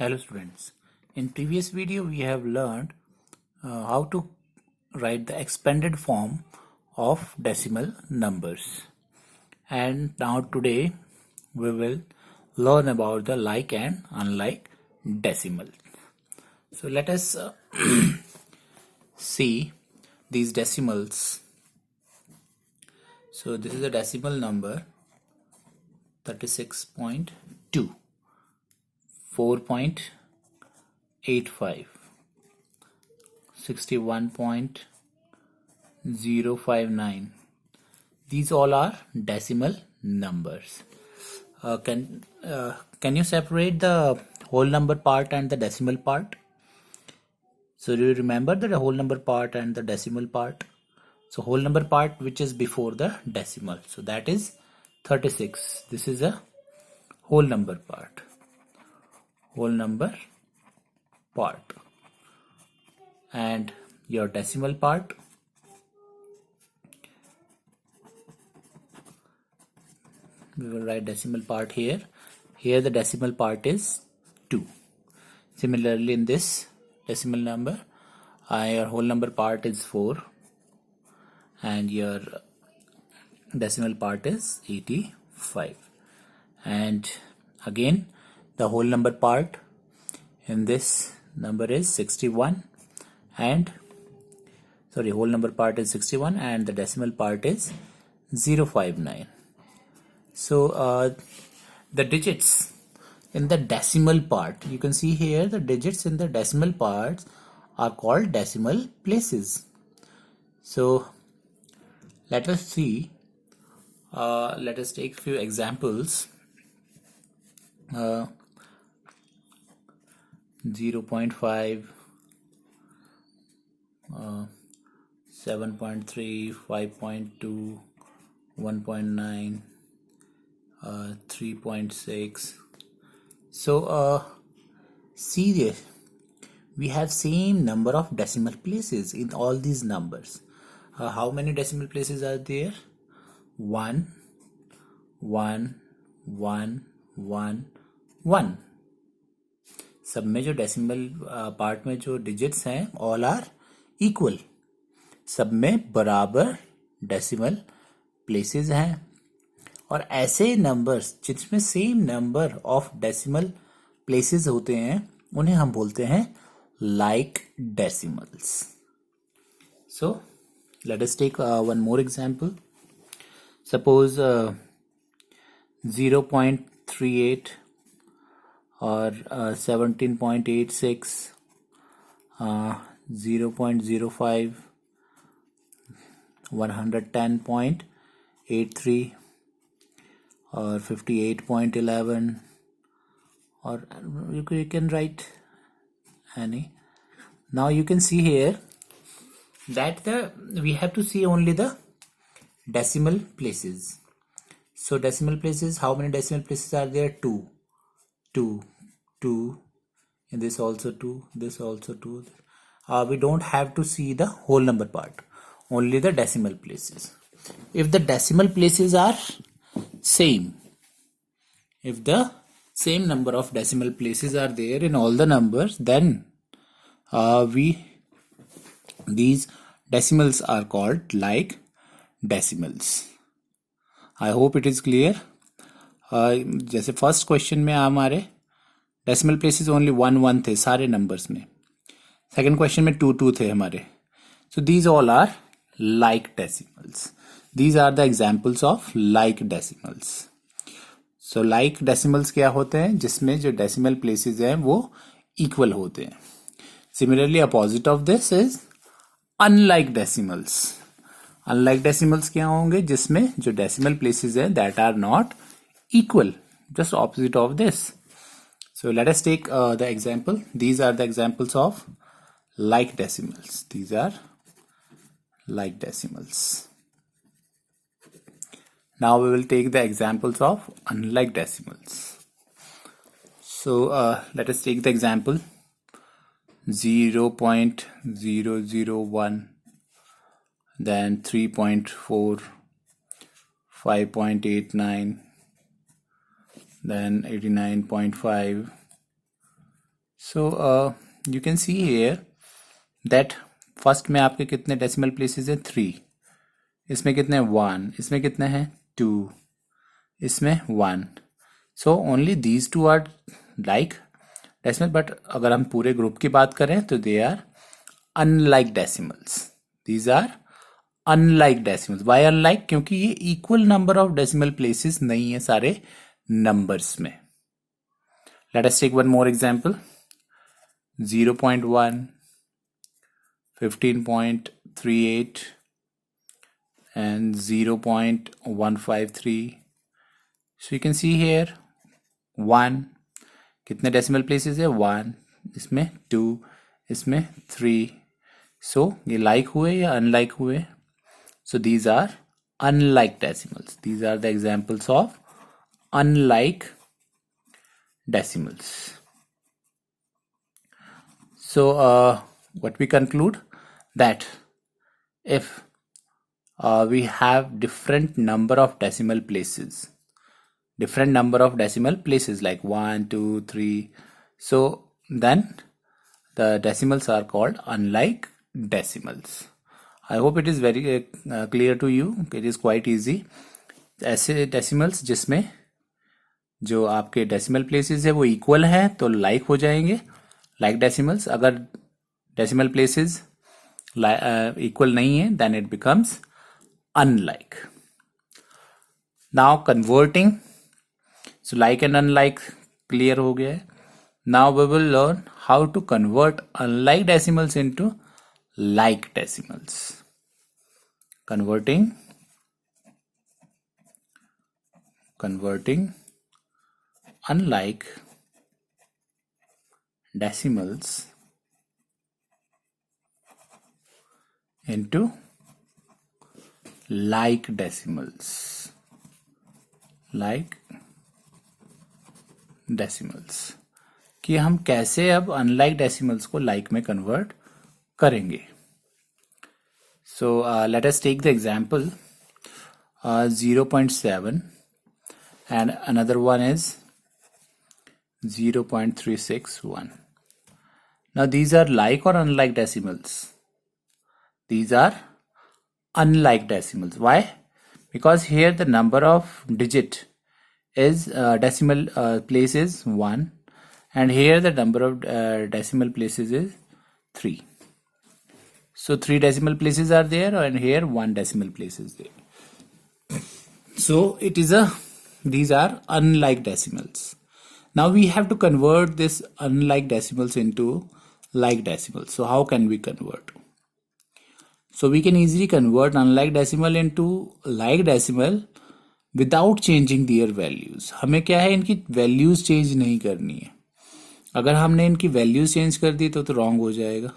Hello students. In previous video we have learned how to write the expanded form of decimal numbers, and now today we will learn about the like and unlike decimal. So let us see these decimals. So this is a decimal number 36.2, 4.85, 61.059. These all are decimal numbers. Can you separate the whole number part and the decimal part? So do you remember the whole number part and the decimal part? So whole number part which is before the decimal, so that is 36. This is a whole number part. And your decimal part, we will write decimal part here. Here the decimal part is 2. Similarly in this decimal number, your whole number part is 4 and your decimal part is 85. And again the whole number part in this number is 61 and whole number part is 61 and the decimal part is 059. So the digits in the decimal part, you can see here the digits in the decimal parts are called decimal places. So let us see, let us take few examples. 0.5, 7.3, 5.2, 1.9, 3.6. So see there, we have same number of decimal places in all these numbers. How many decimal places are there? 1, 1, 1, 1, 1. सब में जो decimal part में जो digits हैं all are equal, सब में बराबर decimal places हैं. और ऐसे नंबर्स जिसमें same number of decimal places होते हैं उन्हें हम बोलते हैं like decimals. So let us take one more example. Suppose 0.38 or 17.86, 0.05, 110.83 or 58.11, or you can write any. Now you can see here that we have to see only the decimal places. So decimal places, how many decimal places are there? 2, 2, 2, and this also 2, this also 2. We don't have to see the whole number part, only the decimal places. If the decimal places are same, if the same number of decimal places are there in all the numbers, then these decimals are called like decimals. I hope it is clear. जैसे first question में हमारे decimal places only 1 1 थे सारे numbers में. Second question में 2 2 थे हमारे. So these all are like decimals. These are the examples of like decimals. So like decimals क्या होते हैं? जिसमें जो डेसिमल प्लेसेस हैं वो इक्वल होते हैं. Similarly opposite of this is unlike decimals. Unlike decimals क्या होंगे? जिसमें जो डेसिमल प्लेसेस हैं that are not equal, just opposite of this. So let us take the example. These are the examples of like decimals. These are like decimals. Now we will take the examples of unlike decimals. So let us take the example 0.001, then 3.4, 5.89, then 89.5, so you can see here that first में आपके कितने decimal places हैं 3, इसमें कितने 1, इसमें कितने हैं 2, इसमें 1. So only these two are like decimal, but अगर हम पूरे ग्रुप की बात करें तो they are unlike decimals. These are unlike decimals. Why unlike? क्योंकि ये equal number of decimal places नहीं है सारे नंबर्स में. Let us take one more example. 0.1, 15.38 and 0.153. So you can see here 1, कितने डेसिमल प्लेसेस है 1, इसमें 2, इसमें 3. सो ये लाइक हुए या अनलाइक हुए? So these are unlike decimals. These are the examples of unlike decimals. So what we conclude that if we have different number of decimal places like 1, 2, 3, so then the decimals are called unlike decimals. I hope it is very clear to you. It is quite easy. ऐसे decimals जिसमें जो आपके decimal places है वो equal है तो like हो जाएंगे, लाइक डेसिमल्स. अगर डेसिमल प्लेसेस इक्वल नहीं है then it becomes unlike. Now converting, so like and unlike clear हो गया है. Now we will learn how to convert unlike decimals into like decimals. converting unlike decimals into like decimals. कि हम कैसे अब unlike decimals को like में convert करेंगे. So let us take the example 0.7 and another one is 0.361. Now these are like or unlike decimals? These are unlike decimals. Why? Because here the number of digit is decimal place is 1 and here the number of decimal places is 3. So 3 decimal places are there and here 1 decimal place is there. So these are unlike decimals. Now we have to convert this unlike decimals into like decimals. So how can we convert? So we can easily convert unlike decimal into like decimal without changing their values. हमें क्या है, इनकी values change नहीं करनी है. अगर हमने इनकी values change कर दी तो wrong हो जाएगा.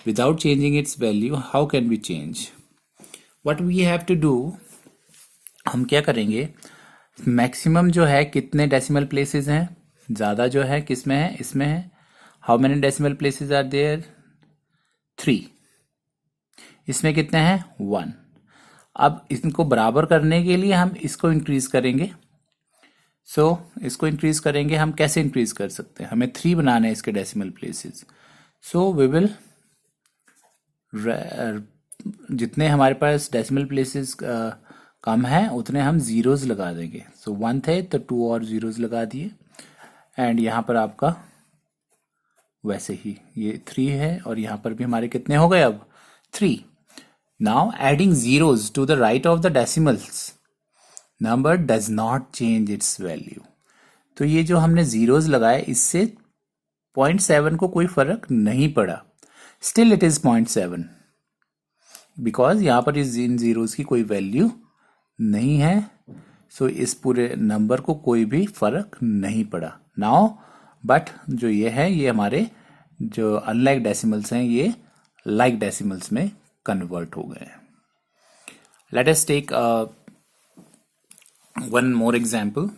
Without changing its value, how can we change? What we have to do, हम क्या करेंगे, मैक्सिमम जो है कितने डेसिमल प्लेसेस हैं, ज़्यादा जो है किस में है, इसमें है. How many decimal places are there? 3. इसमें कितने हैं? 1. अब इनको बराबर करने के लिए हम इसको इंक्रीज करेंगे. इसको इंक्रीज करेंगे. हम कैसे इंक्रीज कर सकते हैं? हमें 3 बनाने हैं इसके decimal places. So we will, जितने हमारे पास डेसिमल प्लेसेस कम है उतने हम जीरोज लगा देंगे. सो 1 थे तो 2 और जीरोज लगा दिए एंड यहाँ पर आपका वैसे ही ये 3 है और यहाँ पर भी हमारे कितने हो गए अब? 3. Now adding zeros to the right of the decimals, number does not change its value. तो ये जो हमने जीरोज लगाए इससे 0.7 को कोई फर्क नहीं पड़ा. स्टिल इट इज 0.7 बिकॉज यहाँ पर इन जीरोज की कोई वैल्यू नहीं है. सो इस पूरे नंबर को कोई भी फर्क नहीं पड़ा. नाउ बट जो ये है ये हमारे जो अनलाइक डेसिमल्स हैं ये लाइक डेसिमल्स में कन्वर्ट हो गए. Let us take one more example.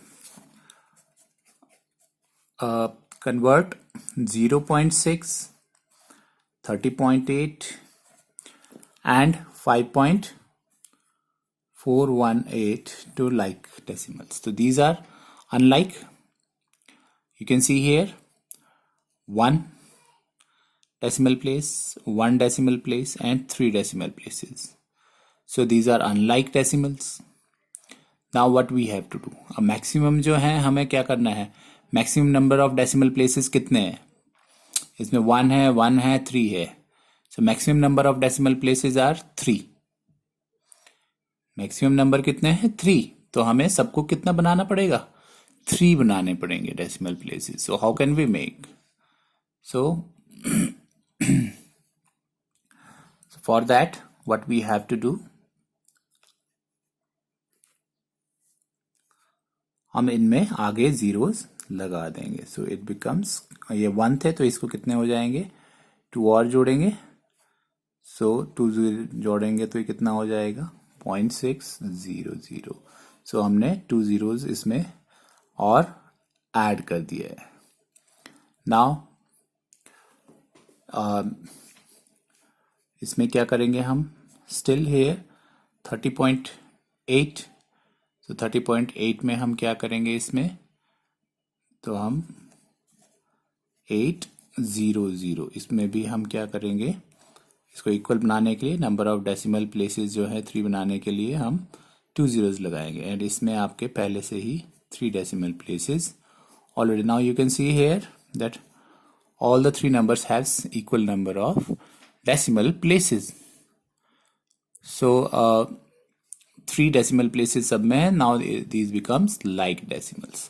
Convert 0.6, 30.8 and 5.418 to like decimals. So these are unlike. You can see here 1 decimal place, 1 decimal place, and 3 decimal places. So these are unlike decimals. Now what we have to do? अब maximum जो है हमें क्या करना है? Maximum number of decimal places कितने हैं? इसमें 1 है, 1 है, 3 है. So maximum number of decimal places are 3. Maximum number कितने हैं? 3. तो हमें सबको कितना बनाना पड़ेगा? 3 बनाने पड़ेंगे decimal places. So how can we make? So for that what we have to do, हम इनमें आगे जीरोस लगा देंगे. सो इट बिकम्स, ये 1 थे तो इसको कितने हो जाएंगे? 2 और जोड़ेंगे. सो 2 जोड़ेंगे तो ये कितना हो जाएगा? 0.600. सो हमने 2 zeros इसमें और ऐड कर दिया है. नाउ इसमें क्या करेंगे हम? Still here 30.8. तो 30.8 में हम क्या करेंगे इसमें? तो हम 800, इसमें भी हम क्या करेंगे? इसको इक्वल बनाने के लिए नंबर ऑफ डेसिमल प्लेसेस जो है 3 बनाने के लिए हम 2 zeros लगाएंगे. एंड इसमें आपके पहले से ही 3 decimal places already. Now you can see here that all the 3 numbers has equal number of decimal places. So 3 decimal places सब में है. Now these becomes like decimals.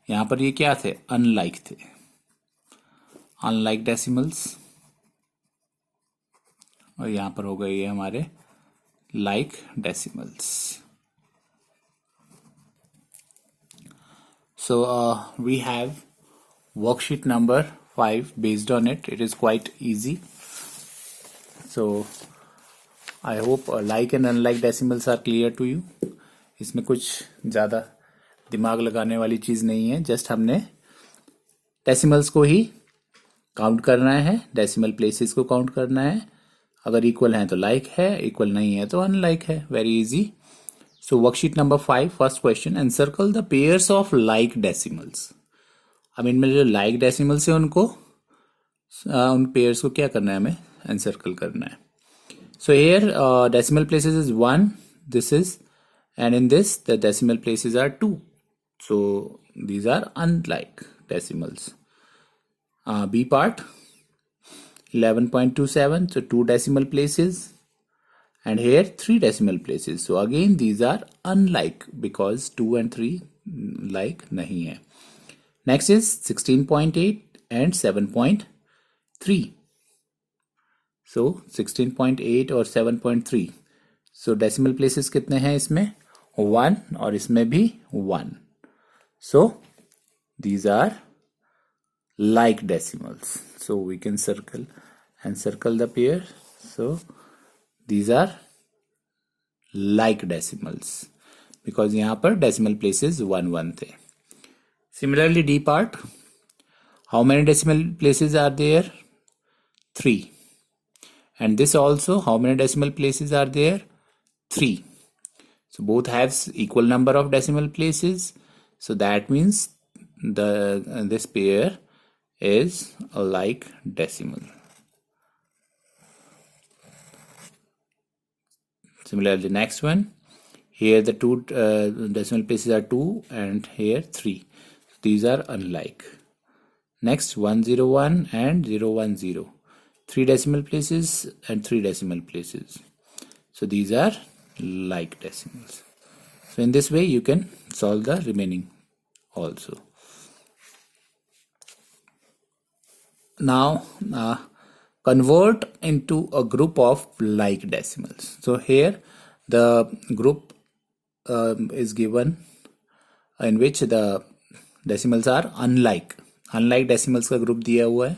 यहाँ पर ये क्या थे? Unlike थे. Unlike decimals. और यहाँ पर हो गए ये हमारे like decimals. So we have worksheet number 5 based on it. It is quite easy. So I hope like and unlike decimals are clear to you. इसमें कुछ ज़्यादा दिमाग लगाने वाली चीज़ नहीं है. जस्ट हमने डेसिमल्स को ही काउंट करना है, डेसिमल प्लेसेस को काउंट करना है. अगर इक्वल हैं तो लाइक है, इक्वल नहीं है तो अनलाइक है. Very easy. So worksheet number 5, first question, encircle the pairs of like decimals. अब इनमें जो like decimals है उनको उन pairs को क्या करना है? हमें encircle करना है. So here decimal places is 1, this is, and in this the decimal places are 2. So these are unlike decimals. B part 11.27, so 2 decimal places. And here 3 decimal places. So again these are unlike because 2 and 3 like nahi hai. Next is 16.8 and 7.3. So 16.8 और 7.3. So decimal places कितने हैं इसमें? 1 और इसमें भी 1. So these are like decimals. So we can circle and circle the pair. So these are like decimals because यहाँ पर decimal places 1 1 थे. Similarly D part, how many decimal places are there? 3. And this also, how many decimal places are there? 3. So both have equal number of decimal places. So that means this pair is a like decimal. Similarly, next one, here the 2 decimal places are 2 and here 3. So these are unlike. Next 101 and 010. 3 decimal places and 3 decimal places. So these are like decimals. So in this way you can solve the remaining also. Now convert into a group of like decimals. So here the group is given in which the decimals are unlike decimals का group दिया हुआ है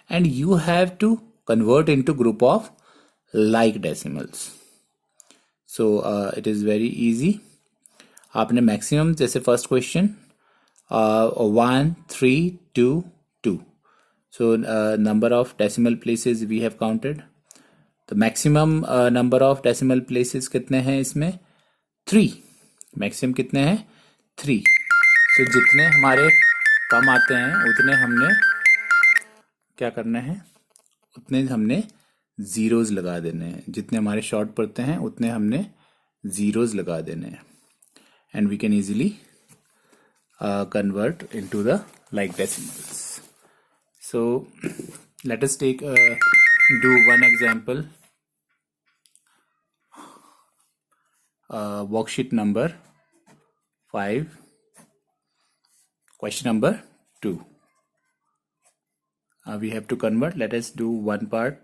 and you have to convert into group of like decimals. So it is very easy. आपने maximum जैसे first question 1 3 2 2. So number of decimal places we have counted. The maximum number of decimal places कितने हैं इसमें? 3. Maximum कितने हैं? 3. So जितने हमारे कम आते हैं उतने हमने क्या करना है, उतने हमने ज़ीरोज़ लगा देने हैं, जितने हमारे शॉर्ट पड़ते हैं उतने हमने ज़ीरोज़ लगा देने हैं, and we can easily convert into the like decimals. So let us take do one example. Worksheet number 5, question number 2. We have to convert. Let us do one part.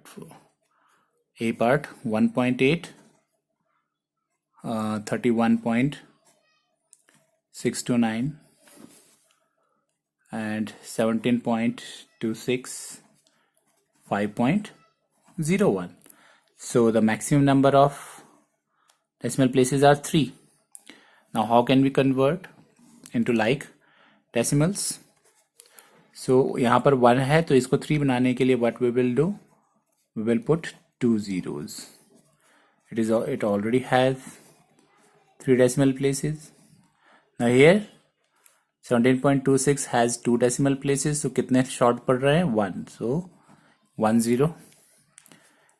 A part 1.8, 31.629 and 17.26, 5.01. So the maximum number of decimal places are 3. Now how can we convert into like decimals? So यहाँ पर 1 है तो इसको 3 बनाने के लिए what we will do? We will put 2 zeros. It already has 3 decimal places. Now here 17.26 has 2 decimal places, so कितने short पड़ रहे हैं 1, so 1 0.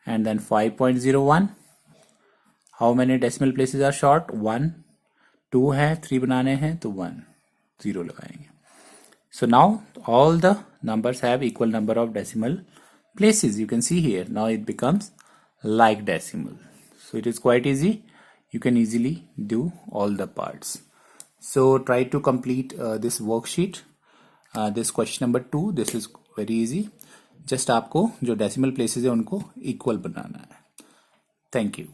And then 5.01, how many decimal places are short? 1, 2 है, 3 बनाने हैं तो 1 0 लगाएंगे. So now all the numbers have equal number of decimal places. You can see here now it becomes like decimal. So it is quite easy. You can easily do all the parts. So try to complete this worksheet. This question number 2. This is very easy. Just आपको जो decimal places है उनको equal बनाना है. Thank you.